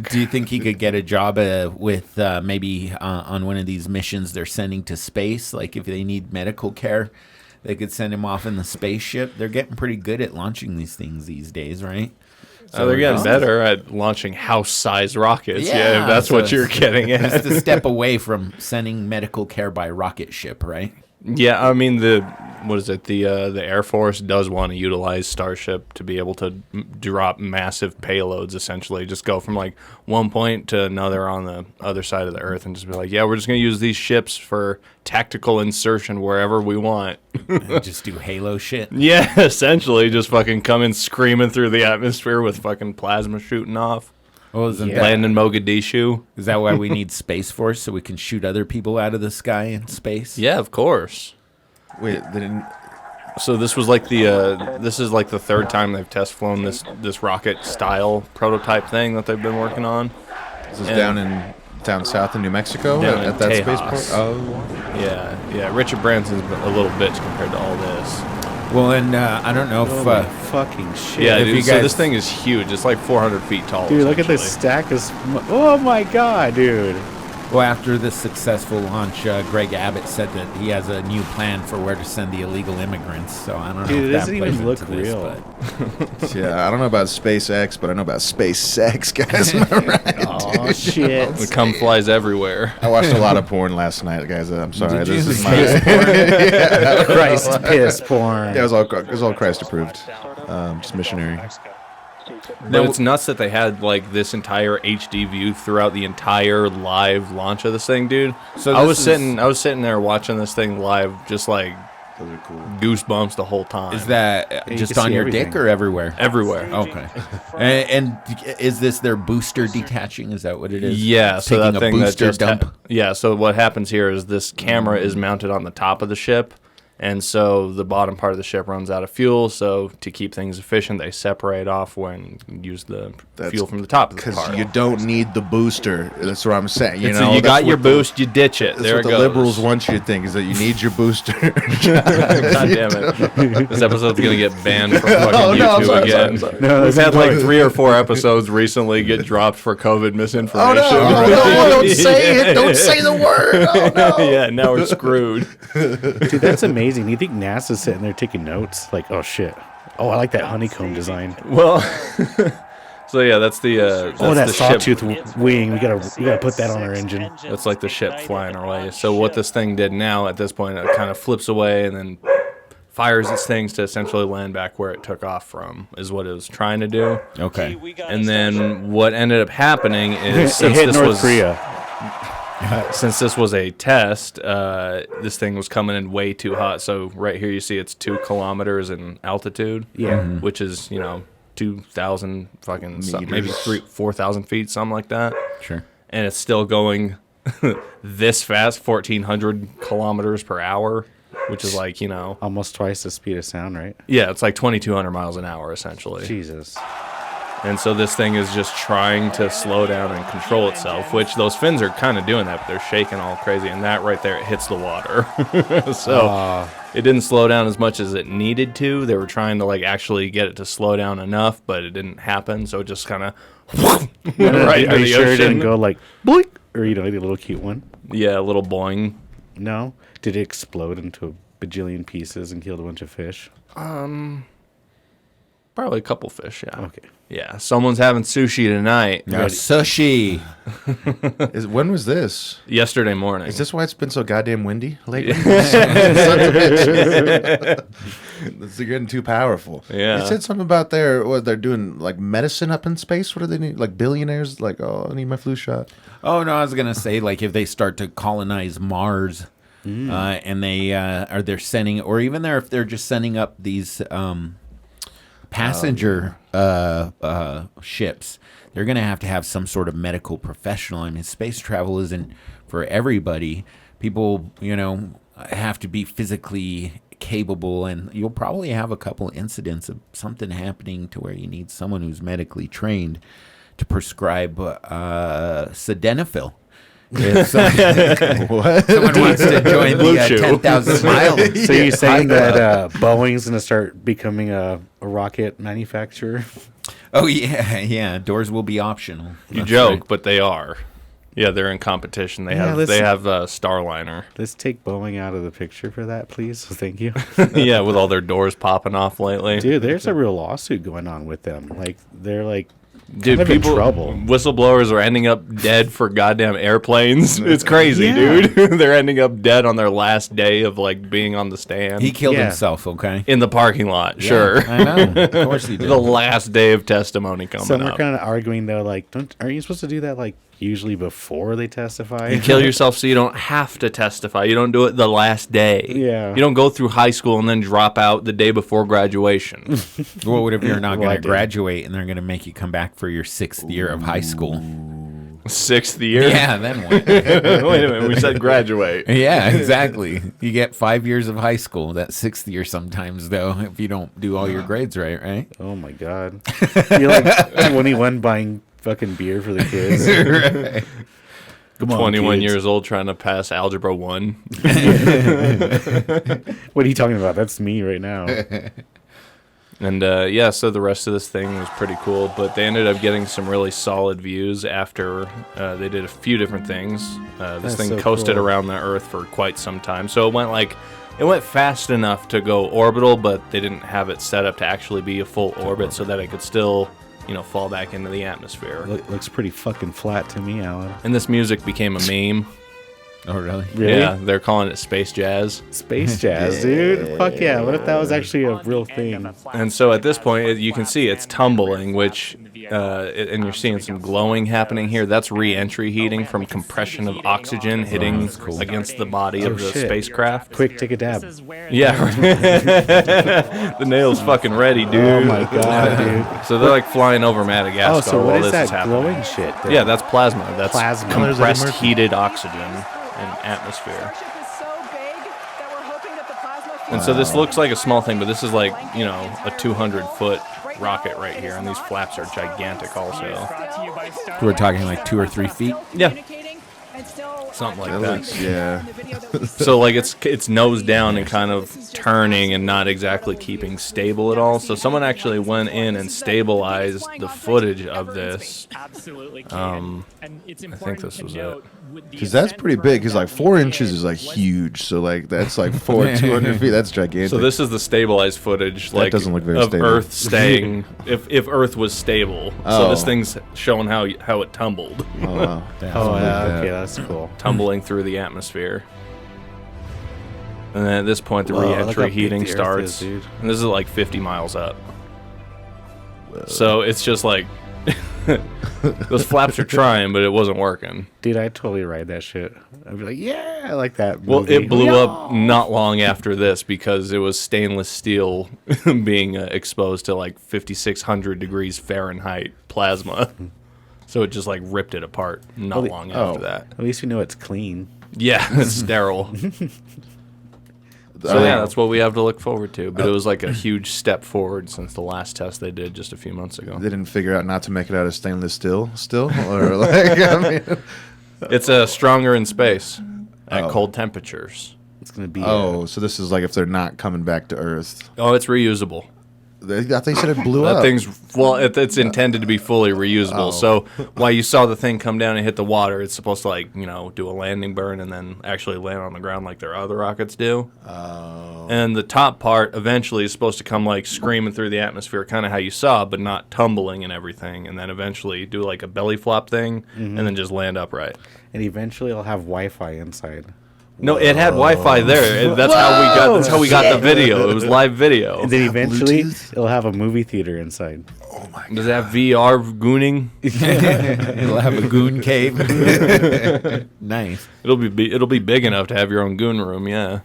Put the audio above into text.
Do you think he could get a job with maybe on one of these missions they're sending to space? Like if they need medical care, they could send him off in the spaceship. They're getting pretty good at launching these things these days, right? So they're getting better at launching house-sized rockets. Yeah, if that's so what you're getting at. Just a step away from sending medical care by rocket ship, right? Yeah, I mean the Air Force does want to utilize Starship to be able to drop massive payloads. Essentially, just go from like one point to another on the other side of the Earth, and just be like, yeah, we're just gonna use these ships for tactical insertion wherever we want. Just do Halo shit. Yeah, essentially, just fucking come in screaming through the atmosphere with fucking plasma shooting off. Well, land in Mogadishu. Is that why we need Space Force, so we can shoot other people out of the sky in space? Yeah, of course. Wait, so this was like this is like the third time they've test flown this rocket style prototype thing that they've been working on. This is down south in New Mexico at that spaceport. Oh, yeah. Richard Branson's a little bitch compared to all this. Well, and I don't know if fucking shit. Yeah, if dude, you so guys, this thing is huge. It's like 400 feet tall. Dude, look at this stack of... Oh, my God, dude. well, after this successful launch, Greg Abbott said that he has a new plan for where to send the illegal immigrants. So I don't know. Dude, if it that doesn't plays even look into this, real. but- yeah. I don't know about SpaceX, but I know about space sex, guys. Am I right? Oh, shit. The cum flies everywhere. I watched a lot of porn last night, guys. I'm sorry. Did you This is space my Christ piss porn. Yeah, it was all Christ approved. Just missionary. But it's nuts that they had like this entire HD view throughout the entire live launch of this thing, dude. So I was sitting there watching this thing live, just like Those are cool. goosebumps the whole time. Is that you just can on see your everything. dick or everywhere? everywhere? Okay. And is this their booster detaching? Is that what it is? Yeah, so Taking that a thing that booster just dump. yeah. So what happens here is this camera is mounted on the top of the ship, and so the bottom part of the ship runs out of fuel. So to keep things efficient, they separate off when you use the fuel from the top of the Because car. you don't need the booster. That's what I'm saying. You So know, you got that's your what the- boost, you ditch it. That's There what it the goes. liberals want you to think, is that you need your booster. God damn it! This episode's gonna get banned from fucking Oh, no, I'm YouTube sorry, again. sorry. No, We've had like 3 or 4 episodes recently get dropped for COVID misinformation. Oh, no, don't say it. Don't say the word. Oh, no. Yeah, now we're screwed. Dude, that's amazing. You think NASA's sitting there taking notes? Like, oh, shit. Oh, I like that honeycomb design. Well, so yeah, that's the Oh, that the ship. sawtooth wing. We gotta put that on our engine. That's like the ship flying away. So what this thing did now at this point, it kind of flips away and then fires its things to essentially land back where it took off from, is what it was trying to do. Okay. And then what ended up happening is It since hit this North was Korea. since this was a test, this thing was coming in way too hot. So right here you see it's 2 kilometers in altitude. Yeah. Which is 2,000 fucking maybe Meters. 4,000 feet, something like that. Sure. And it's still going this fast, 1,400 kilometers per hour, which is like Almost twice the speed of sound, right? yeah, it's like 2,200 miles an hour essentially. Jesus. And so this thing is just trying to slow down and control itself, which those fins are kind of doing that, but they're shaking all crazy. And that right there, it hits the water. So it didn't slow down as much as it needed to. They were trying to like actually get it to slow down enough, but it didn't happen. So it just kind of right Are into you the sure it didn't ocean. go like boink? Or like a little cute one? Yeah, a little boing. No? Did it explode into a bajillion pieces and killed a bunch of fish? Probably a couple fish, yeah. Okay. Yeah, someone's having sushi tonight. Now, sushi. When was this? Yesterday morning. Is this why it's been so goddamn windy lately? Sons of bitches. They're getting too powerful. Yeah. You said something about what they're doing, like medicine up in space. What do they need? Like billionaires? Like, oh, I need my flu shot. Oh no, I was gonna say like if they start to colonize Mars, and they're sending, or even if they're just sending up these passenger ships, they're gonna have to have some sort of medical professional. I mean, space travel isn't for everybody. People, have to be physically capable, and you'll probably have a couple incidents of something happening to where you need someone who's medically trained to prescribe sildenafil. If someone wants to join Blue the Chew. 10,000 miles. So you're saying that Boeing's going to start becoming a rocket manufacturer? Oh yeah, yeah. Doors will be optional. You That's joke, right. but they are. Yeah, they're in competition. They Yeah, have Starliner. Let's take Boeing out of the picture for that, please. Thank you. Yeah, with all their doors popping off lately. Dude, there's a real lawsuit going on with them. Like, they're like, Dude, kind of in people, trouble. whistleblowers are ending up dead for goddamn airplanes. It's crazy, Yeah. dude. They're ending up dead on their last day of like being on the stand He killed Yeah. himself. Okay. in the parking lot. Sure, I know. Of course he did. the last day of testimony coming Some are up. kind of arguing, though, like, aren't you supposed to do that, like, usually before they testify? You kill yourself so you don't have to testify. You don't do it the last day. Yeah. You don't go through high school and then drop out the day before graduation. Well, what if you're not Well, I going to did. graduate and they're going to make you come back for your 6th year of high school? 6th year. Yeah, then what? Wait a minute. We said graduate. Yeah, exactly. You get 5 years of high school. That 6th year sometimes, though, if you don't do all your grades right? Oh, my God. You're like 21 buying fucking beer for the kids. Right. Come on, 21 kids. years old trying to pass Algebra 1. What are you talking about? That's me right now. And yeah, so the rest of this thing was pretty cool, but they ended up getting some really solid views after they did a few different things. This That's thing so coasted cool. around the Earth for quite some time, so it went fast enough to go orbital, but they didn't have it set up to actually be a full orbit so that it could still, fall back into the atmosphere. Looks pretty fucking flat to me, Alan. And this music became a meme. Oh, really? Really? Yeah, they're calling it space jazz. Space jazz, dude. Fuck yeah. What if that was actually a real thing? And so at this point, you can see it's tumbling, which, and you're seeing some glowing happening here. That's re-entry heating from compression of oxygen hitting against the body of the shit. spacecraft. Quick, take a dab. Yeah, the nail's fucking ready, dude. Oh my god, dude. So they're like flying over Madagascar Oh, so while what is this that is happening. glowing shit? there? Yeah, that's plasma. That's Plasma. compressed There's a heated oxygen in atmosphere. And so this looks like a small thing, but this is like, a 200-foot rocket right here, and these flaps are gigantic also. We're talking like 2 or 3 feet. Yeah. Something like that. Yeah. So like it's nose down and kind of turning and not exactly keeping stable at all. So someone actually went in and stabilized the footage of this. I think this was it. Because that's pretty big. Because like 4 inches is like huge. So like that's like 200 feet. That's gigantic. So this is the stabilized footage, like doesn't look very of stable. Earth staying. if Earth was stable, so this Oh. thing's showing how it tumbled, Oh, wow. Oh, yeah. that. Okay, that's cool. tumbling through the atmosphere. And then at this point, the Whoa, look how re-entry big heating the Earth starts, is, dude. and this is like 50 miles up. So it's just like those flaps are trying, but it wasn't working. Dude, I'd totally ride that shit. I'd be like, yeah, I like that. Well, movie. it blew up not long after this because it was stainless steel being exposed to like 5,600 degrees Fahrenheit plasma. So it just like ripped it apart not Well, long after that. At least we know it's clean. Yeah, it's sterile. So yeah, that's what we have to look forward to. But it was like a huge step forward since the last test they did just a few months ago. They didn't figure out not to make it out of stainless steel still? Or like, I mean, It's stronger in space at cold temperatures. It's going to be. so this is like if they're not coming back to Earth. Oh, it's reusable. I thought you said it blew That up. thing's it's intended to be fully reusable. So while you saw the thing come down and hit the water, it's supposed to do a landing burn and then actually land on the ground like their other rockets do. Oh. And the top part eventually is supposed to come like screaming through the atmosphere, kind of how you saw, but not tumbling and everything. And then eventually do like a belly flop thing and then just land upright. And eventually it'll have Wi-Fi inside. No, it had Wi-Fi there. That's how we got the video. It was live video. And then eventually Bluetooth? it'll have a movie theater inside. Does it have VR gooning? It'll have a goon cave. Nice. It'll be big enough to have your own goon room. Yeah.